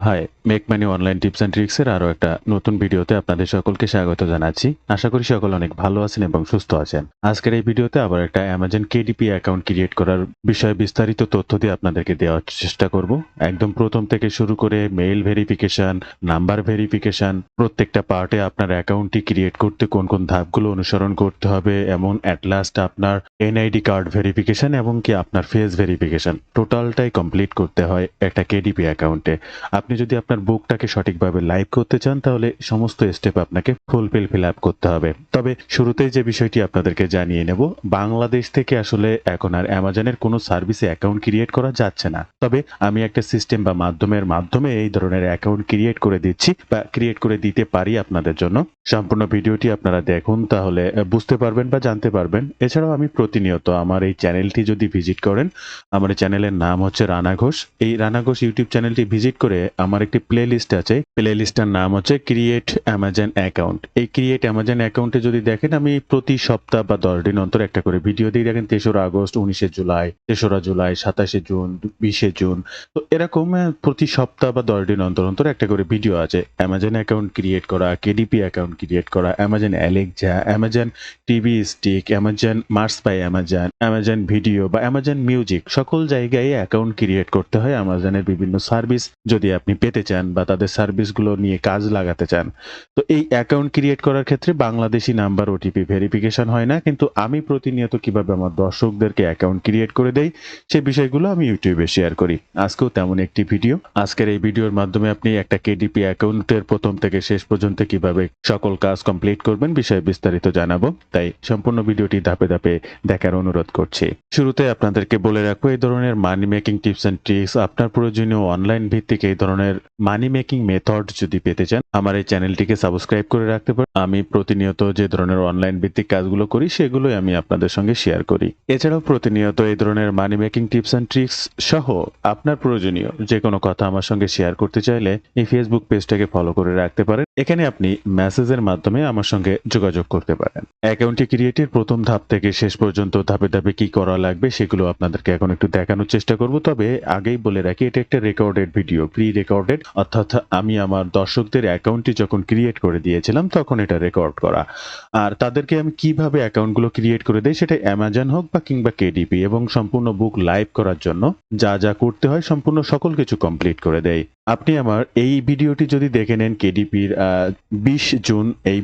High, make money online tips and ট্রিক্সের আরো একটা নতুন ভিডিওতে আপনাদের সকলকে স্বাগত জানাচ্ছি। আশা করি সকল অনেক ভালো আছেন এবং সুস্থ আছেন। আজকের এই ভিডিওতে আবার একটা Amazon KDP অ্যাকাউন্ট ক্রিয়েট করার বিষয়ে বিস্তারিত তথ্য দিয়ে আপনাদেরকে দেওয়ার চেষ্টা করব। একদম প্রথম থেকে শুরু করে মেইল ভেরিফিকেশন, নাম্বার ভেরিফিকেশন, প্রত্যেকটা পার্টে আপনার অ্যাকাউন্টটি ক্রিয়েট করতে কোন কোন ধাপগুলো অনুসরণ করতে হবে, এমন অ্যাট লাস্ট আপনার এনআইডি কার্ড ভেরিফিকেশন এবং কি আপনার ফেস ভেরিফিকেশন টোটালটাই কমপ্লিট করতে হয় একটা KDP অ্যাকাউন্টে। আপনি যদি আপনার বুকটাকে সঠিকভাবে লাইভ করতে চান তাহলে সমস্ত স্টেপ আপনাকে ফিল আপ করতে হবে। তবে শুরুতেই যে বিষয়টি আপনাদেরকে জানিয়ে নেব, বাংলাদেশ থেকে আসলে এখন আর অ্যামাজনের কোনো সার্ভিসে অ্যাকাউন্ট ক্রিয়েট করা যাচ্ছে না। তবে আমি একটা সিস্টেম বা মাধ্যমে এই ধরনের অ্যাকাউন্ট ক্রিয়েট করে দিচ্ছি বা ক্রিয়েট করে দিতে পারি আপনাদের জন্য। সম্পূর্ণ ভিডিওটি আপনারা দেখুন, তাহলে বুঝতে পারবেন বা জানতে পারবেন। এছাড়াও আমি প্রতিনিয়ত আমার এই চ্যানেলটি যদি ভিজিট করেন, আমার এই চ্যানেলের নাম হচ্ছে রানা ঘোষ। এই রানা ঘোষ ইউটিউব চ্যানেলটি ভিজিট করে আমার একটি প্লে লিস্ট আছে। প্লে লিস্টটার নাম হচ্ছে ক্রিয়েট অ্যামাজন অ্যাকাউন্ট। এই ক্রিয়েট অ্যামাজন অ্যাকাউন্টে যদি দেখেন, আমি প্রতি সপ্তাহ বা 10 দিন অন্তর একটা করে ভিডিও দিই। দেখেন 3রা আগস্ট, 19শে জুলাই, 3রা জুলাই, 27শে জুন, 20শে জুন। তো এরকম প্রতি সপ্তাহ বা 10 দিন অন্তর একটা করে ভিডিও আছে। অ্যামাজন অ্যাকাউন্ট ক্রিয়েট করা, KDP অ্যাকাউন্ট ক্রিয়েট করা, Amazon Alexa, Amazon TV stick, Amazon merch by Amazon, Amazon video বা অ্যামাজন মিউজিক, সকল জায়গায় অ্যাকাউন্ট ক্রিয়েট করতে হয় অ্যামাজনের বিভিন্ন সার্ভিস যদি আপনি পেতে চান বা তাদের সার্ভিসগুলো নিয়ে কাজ লাগাতে চান। তো এই অ্যাকাউন্ট ক্রিয়েট করার ক্ষেত্রে বাংলাদেশি নাম্বার ওটিপি ভেরিফিকেশন হয় না, কিন্তু আমি প্রতিনিয়ত কিভাবে আমার দর্শকদেরকে অ্যাকাউন্ট ক্রিয়েট করে দেই সেই বিষয়গুলো আমি ইউটিউবে শেয়ার করি। আজকেও তেমন একটি ভিডিও। আজকের এই ভিডিওর মাধ্যমে আপনি একটা KDP অ্যাকাউন্টের প্রথম থেকে শেষ পর্যন্ত কিভাবে সকল কাজ কমপ্লিট করবেন বিষয়ে বিস্তারিত জানাবো। তাই সম্পূর্ণ ভিডিওটি ধাপে ধাপে দেখার অনুরোধ করছি। শুরুতে আপনাদেরকে বলে রাখবো, এই ধরনের মানি মেকিং টিপস অ্যান্ড ট্রিক্স, আপনার প্রয়োজনীয় অনলাইন ভিত্তিক এই ধরনের মানি মেকিং মেথড যদি পেতে চান, আমার এই চ্যানেলটিকে সাবস্ক্রাইব করে রাখতে পারেন। আমি প্রতিনিয়ত যে ধরনের অনলাইন ভিত্তিক কাজগুলো করি সেগুলোই আমি আপনাদের সঙ্গে শেয়ার করি। এছাড়াও প্রতিনিয়ত এই ধরনের মানি মেকিং টিপস অ্যান্ড ট্রিক্স সহ আপনার প্রয়োজনীয় যে কোনো কথা আমার সঙ্গে শেয়ার করতে চাইলে এই ফেসবুক পেজটাকে ফলো করে রাখতে পারেন। এখানে আপনি মেসেজের মাধ্যমে আমার সঙ্গে যোগাযোগ করতে পারেন। অ্যাকাউন্টটি ক্রিয়েটের প্রথম ধাপ থেকে শেষ পর্যন্ত ধাপে ধাপে কি করা লাগবে সেগুলো আপনাদেরকে এখন একটু দেখানোর চেষ্টা করব। তবে আগেই বলে রাখি, এটা একটা রেকর্ডেড ভিডিও, প্রি রেকর্ডেড, অর্থাৎ আমি আমার দর্শকদের অ্যাকাউন্টটি যখন ক্রিয়েট করে দিয়েছিলাম তখন এটা রেকর্ড করা। আর তাদেরকে আমি কিভাবে অ্যাকাউন্টগুলো ক্রিয়েট করে দেই, সেটা অ্যামাজন হোক বা কিংবা KDP, এবং সম্পূর্ণ বুক লাইভ করার জন্য যা যা করতে হয় সম্পূর্ণ সকল কিছু কমপ্লিট করে দেয়। আপনি আমার এই ভিডিওটি যদি দেখে নেন, KDPর 20 জুন এই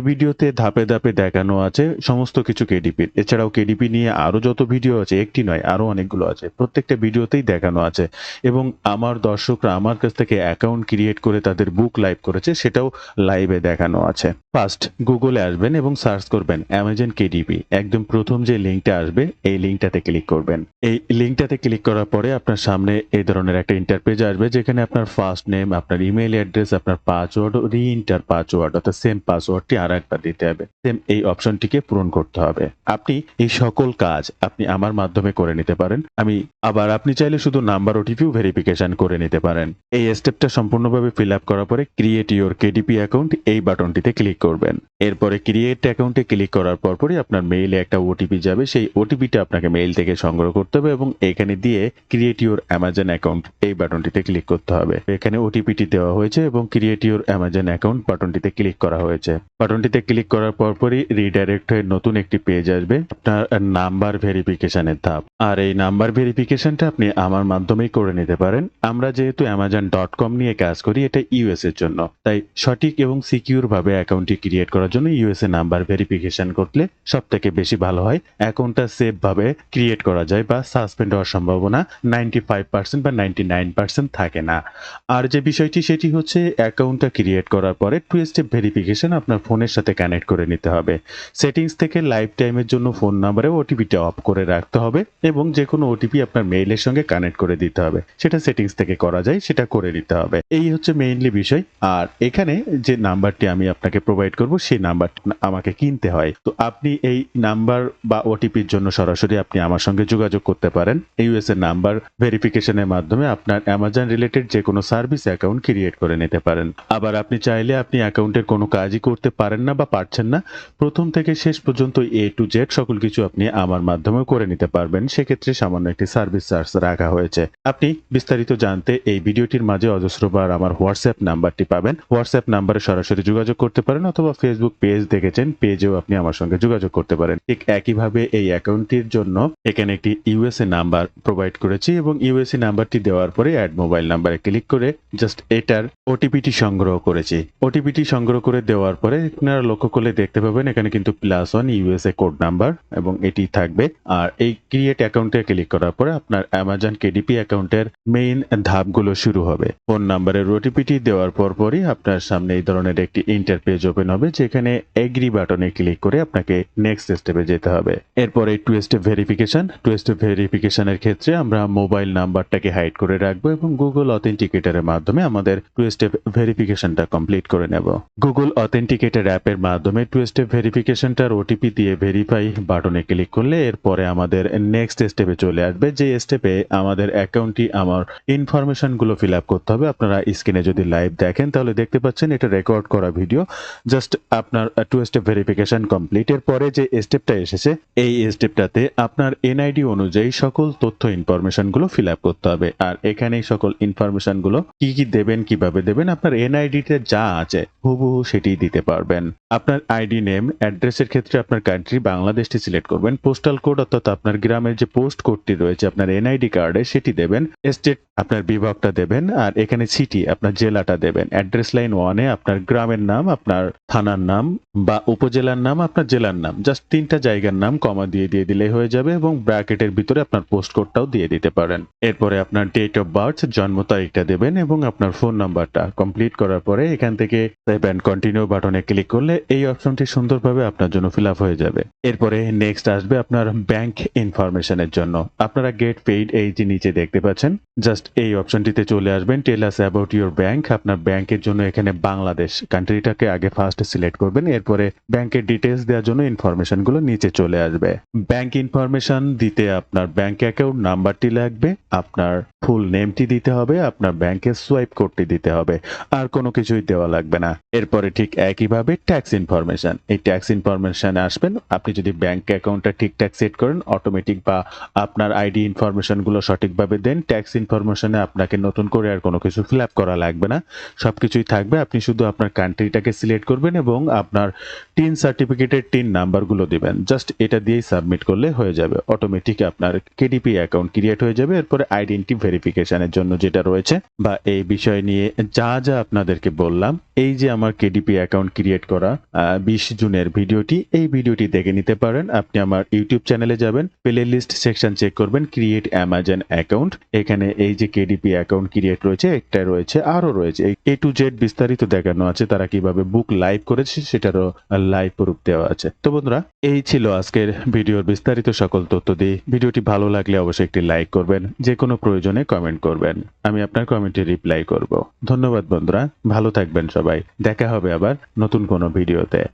ভিডিওতে ধাপে ধাপে দেখানো আছে সমস্ত কিছু KDPর। এছাড়াও KDP নিয়ে আরো যত ভিডিও আছে, একটি নয় আরো অনেকগুলো আছে, প্রত্যেকটা ভিডিওতেই দেখানো আছে। এবং আমার দর্শকরা আমার কাছ থেকে অ্যাকাউন্ট ক্রিয়েট করে তাদের বুক লাইভ করেছে, সেটাও লাইভে দেখানো আছে। ফার্স্ট গুগলে আসবেন এবং সার্চ করবেন অ্যামাজন KDP। একদম প্রথম যে লিঙ্কটা আসবে এই লিঙ্কটাতে ক্লিক করবেন। এই লিঙ্কটাতে ক্লিক করার পরে আপনার সামনে এই ধরনের একটা ইন্টারপেজ আসবে, যেখানে আপনার ফার্স্ট নেম, আপনার ইমেইল অ্যাড্রেস, আপনার পাসওয়ার্ড, রিইন্টার পাসওয়ার্ড, অর্থাৎ সেম পাসওয়ার্ডটি আর একবার দিতে হবে। সেম এই অপশনটিকে পূরণ করতে হবে। আপনি এই সকল কাজ আপনি আমার মাধ্যমে করে নিতে পারেন। আপনি চাইলে শুধু নাম্বার ওটিপিও ভেরিফিকেশন করে নিতে পারেন। এই স্টেপটা সম্পূর্ণভাবে ফিল আপ করার পরে ক্রিয়েট ইওর KDP অ্যাকাউন্ট এই বাটনটিতে ক্লিক করবেন। এরপরে ক্রিয়েট অ্যাকাউন্টে ক্লিক করার পরপরই আপনার মেইলে একটা ওটিপি যাবে। সেই ওটিপিটা আপনাকে মেইল থেকে সংগ্রহ করতে হবে এবং এখানে দিয়ে ক্রিয়েট ইওর অ্যামাজন অ্যাকাউন্ট এই বাটনটিতে ক্লিক করতে হবে। এখানে ওটিপিটি দেওয়া হয়েছে এবং ক্রিয়েট ইওর অ্যামাজন অ্যাকাউন্ট বাটনটিতে ক্লিক করা হয়েছে। বাটনটিতে ক্লিক করার পরপরই রিডাইরেক্ট হয়ে নতুন একটি পেজ আসবে, আপনার নাম্বার ভেরিফিকেশনের ধাপ। আর এই নাম্বার ভেরিফিকেশনটা আপনি আমার মাধ্যমেই করে নিতে পারেন। আমরা যেহেতু amazon.com নিয়ে কাজ করি, এটা ইউএস এর জন্য, তাই সঠিক এবং সিকিউর ভাবে অ্যাকাউন্টটি ক্রিয়েট করার জন্য ইউএস এ নাম্বার ভেরিফিকেশন করলে সব থেকে বেশি ভালো হয়। অ্যাকাউন্টটা সেফ ভাবে ক্রিয়েট করা যায় বা সাসপেন্ড হওয়ার সম্ভাবনা 95% বা 99% থাকে না। আর যে বিষয়টি সেটি হচ্ছে, অ্যাকাউন্টটা ক্রিয়েট করার পরে 2 স্টেপ ভেরিফিকেশন আপনার ফোনের সাথে কানেক্ট করে নিতে হবে। সেটিংস থেকে লাইফ টাইমের জন্য ফোন নাম্বারে ওটিপিটা অফ করে রাখতে হবে এবং যে কোনো ওটিপি আপনার মেইলের সঙ্গে কানেক্ট করে দিতে হবে। সেটা সেটিংস থেকে করা যায়, সেটা করে নিতে হবে। এই হচ্ছে মেইনলি বিষয়। আর এখানে যে নাম্বারটি আমি আপনাকে প্রোভাইড করব সেই নাম্বারটি আমাকে কিনতে হয়। তো আপনি এই নাম্বার বা ওটিপির জন্য সরাসরি আপনি আমার সঙ্গে যোগাযোগ করতে পারেন। ইউএস এর নাম্বার ভেরিফিকেশনের মাধ্যমে আপনার অ্যামাজন রিলেটেড রিলেটেড যে কোনো সার্ভিস অ্যাকাউন্ট ক্রিয়েট করে নিতে পারেন। আবার আপনি চাইলে আপনি অ্যাকাউন্টের কোনো কাজই করতে পারেন না বা পারছেন না, প্রথম থেকে শেষ পর্যন্ত A to Z সকল কিছু আপনি আমার মাধ্যমেও করে নিতে পারবেন। সেক্ষেত্রে সামান্য একটি সার্ভিস চার্জ রাখা হয়েছে। আপনি বিস্তারিত জানতে এই ভিডিওটির মাঝে অজস্রবার আমার হোয়াটসঅ্যাপ নাম্বারটি পাবেন। হোয়াটসঅ্যাপ নাম্বারে সরাসরি যোগাযোগ করতে পারেন, অথবা ফেসবুক পেজ দেখেছেন, পেজেও আপনি আমার সঙ্গে যোগাযোগ করতে পারেন। ঠিক একইভাবে এই অ্যাকাউন্টটির জন্য এখানে একটি ইউএসএ নাম্বার প্রোভাইড করেছি, এবং ইউএসএ নাম্বারটি দেওয়ার পরে অ্যাড মোবাইল নাম্বারে ক্লিক করে জাস্ট এটার ওটিপিটি সংগ্রহ করেছি। ওটিপিটি সংগ্রহ করে দেওয়ার পরে আপনারা লক্ষ্য করলে দেখতে পাবেন এখানে কিন্তু +1 ইউএসএ কোড নাম্বার এবং এটি থাকবে। আর এই ক্রিয়েট অ্যাকাউন্টে ক্লিক করার পরে আপনার অ্যামাজন কেডিপি অ্যাকাউন্টের মেইন ধাপগুলো শুরু হবে। ফোন নাম্বারের ওটিপিটি দেওয়ার পরপরই আপনার সামনে এই ধরনের একটি ইন্টার পেজ ওপেন হবে, যেখানে এগ্রি বাটনে ক্লিক করে আপনাকে নেক্সট স্টেপে যেতে হবে। এরপরে two step verification. Two step ভেরিফিকেশনের ক্ষেত্রে আমরা মোবাইল নাম্বারটাকে হাইড করে রাখবো এবং গুগল অথেন্টিকেটরের মাধ্যমে আমাদের টু স্টেপ ভেরিফিকেশনটা কমপ্লিট করে নেব। গুগল অথেন্টিকেটর অ্যাপের মাধ্যমে টু স্টেপ ভেরিফিকেশনটার ওটিপি দিয়ে ভেরিফাই বাটনে ক্লিক করলে এরপরে আমাদের নেক্সট স্টেপে চলে আসবে, যে স্টেপে আমাদের অ্যাকাউন্টটি আমার ইনফরমেশনগুলো ফিল আপ করতে হবে। আপনারা স্ক্রিনে যদি লাইভ দেখেন তাহলে দেখতে পাচ্ছেন এটা রেকর্ড করা ভিডিও। জাস্ট আপনার টু স্টেপ ভেরিফিকেশন কমপ্লিট এর পরে যে স্টেপটা এসেছে, এই স্টেপটাতে আপনার এনআইডি অনুযায়ী সকল তথ্য ইনফরমেশনগুলো ফিল আপ করতে হবে। আর এখানেই সকল ইনফরমেশনগুলো কি কি দেবেন, কিভাবে দেবেন, আপনার এনআইডিতে যা আছে হুবহু সেটি দিতে পারবেন। আপনার আইডি নেম, অ্যাড্রেসের ক্ষেত্রে আপনার কান্ট্রি বাংলাদেশটি সিলেক্ট করবেন। পোস্টাল কোড অর্থাৎ আপনার গ্রামের যে পোস্ট কোডটি রয়েছে আপনার এনআইডি কার্ডে সেটি দেবেন। স্টেট আপনার বিভাগটা দেবেন, আর এখানে সিটি আপনার জেলাটা দেবেন। অ্যাড্রেস লাইন 1-এ আপনার গ্রামের নাম, আপনার থানার নাম বা উপজেলার নাম, আপনার জেলার নাম, জাস্ট 3টা জায়গার নাম কমা দিয়ে দিলেই হয়ে যাবে, এবং ব্র্যাকেটের ভিতরে আপনার পোস্ট কোডটাও দিয়ে দিতে পারেন। এরপরে আপনার ডেট অফ বার্থ, জন্ম তারিখটা দেবেন, এবং আপনার ফোন নাম্বারটা কমপ্লিট করার পরে এখান থেকে সেভ এন্ড কন্টিনিউ বাটনে ক্লিক করলে এই অপশনটি সুন্দরভাবে আপনার জন্য ফিল আপ হয়ে যাবে। এরপরে নেক্সট আসবে আপনার ব্যাংক ইনফরমেশনের জন্য। আপনারা গেট পেইড এই যে নিচে দেখতে পাচ্ছেন, জাস্ট এই অপশনটিতে চলে আসবেন। টেল আস অ্যাবাউট ইউর ব্যাংক। আপনার ব্যাংকের জন্য এখানে বাংলাদেশ কান্ট্রিটাকে আগে ফার্স্ট সিলেক্ট করবেন। এরপরে ব্যাংকের ডিটেলস দেওয়ার জন্য ইনফরমেশনগুলো নিচে চলে আসবে। ব্যাংক ইনফরমেশন দিতে আপনার ব্যাংক অ্যাকাউন্ট নাম্বারটি লাগবে, আপনার ফুল নেমটি দিতে হবে, আপনার ব্যাংকের সোয়াইপ কোডটি দিতে হবে, আর কোনো কিছুই দেওয়া লাগবে না। এরপরে ঠিক একইভাবে ট্যাক্স ইনফরমেশন। এই ট্যাক্স ইনফরমেশনে আসবেন। আপনি যদি ব্যাংক অ্যাকাউন্টটা ঠিকঠাক সেট করেন অটোমেটিক, বা আপনার আইডি ইনফরমেশনগুলো সঠিকভাবে দেন, ট্যাক্স ইনফরমেশনে আপনাকে নতুন করে আর কোনো কিছু ফিল আপ করা লাগবে না, সবকিছুই থাকবে। আপনি শুধু আপনার কান্ট্রিটাকে সিলেক্ট করবেন এবং আপনার টিন সার্টিফিকেটের টিন নাম্বারগুলো দিবেন। জাস্ট এটা দিয়েই সাবমিট করলে হয়ে যাবে। অটোমেটিক আপনার কেডিপি অ্যাকাউন্ট ক্রিয়েট হয়ে যাবে। এরপরে আইডেন্টি ভেরিফিকেশনের জন্য যেটা রয়েছে বা এই বিষয় নিয়ে যা যা আপনাদেরকে বললাম, এই যে আমার কেডিপি অ্যাকাউন্ট ক্রিয়েট করা 20 জুনের ভিডিওটি, এই ভিডিওটি দেখে নিতে পারেন। আপনি আমার ইউটিউব চ্যানেলে যাবেন, প্লে লিস্ট সেকশন চেক করবেন, ক্রিয়েট অ্যামাজন অ্যাকাউন্ট। এখানে এই যে কেডিপি অ্যাকাউন্ট ক্রিয়েট রয়েছে, একটা রয়েছে, আরো রয়েছে A to Z বিস্তারিত দেখানো আছে। তারা কিভাবে বুক লাইভ করেছে সেটারও লাইভ প্রুফ দেওয়া আছে। তো বন্ধুরা, এই ছিল আজকের ভিডিওর বিস্তারিত সকল তথ্য দিয়ে। ভিডিওটি ভালো লাগলে অবশ্যই একটি লাইক করবেন, যে কোনো প্রয়োজনে কমেন্ট করবেন, আমি আপনার কমেন্টে রিপ্লাই করব। ধন্যবাদ বন্ধুরা, ভালো থাকবেন সবাই। দেখা হবে আবার নতুন কোনো ভিডিওতে।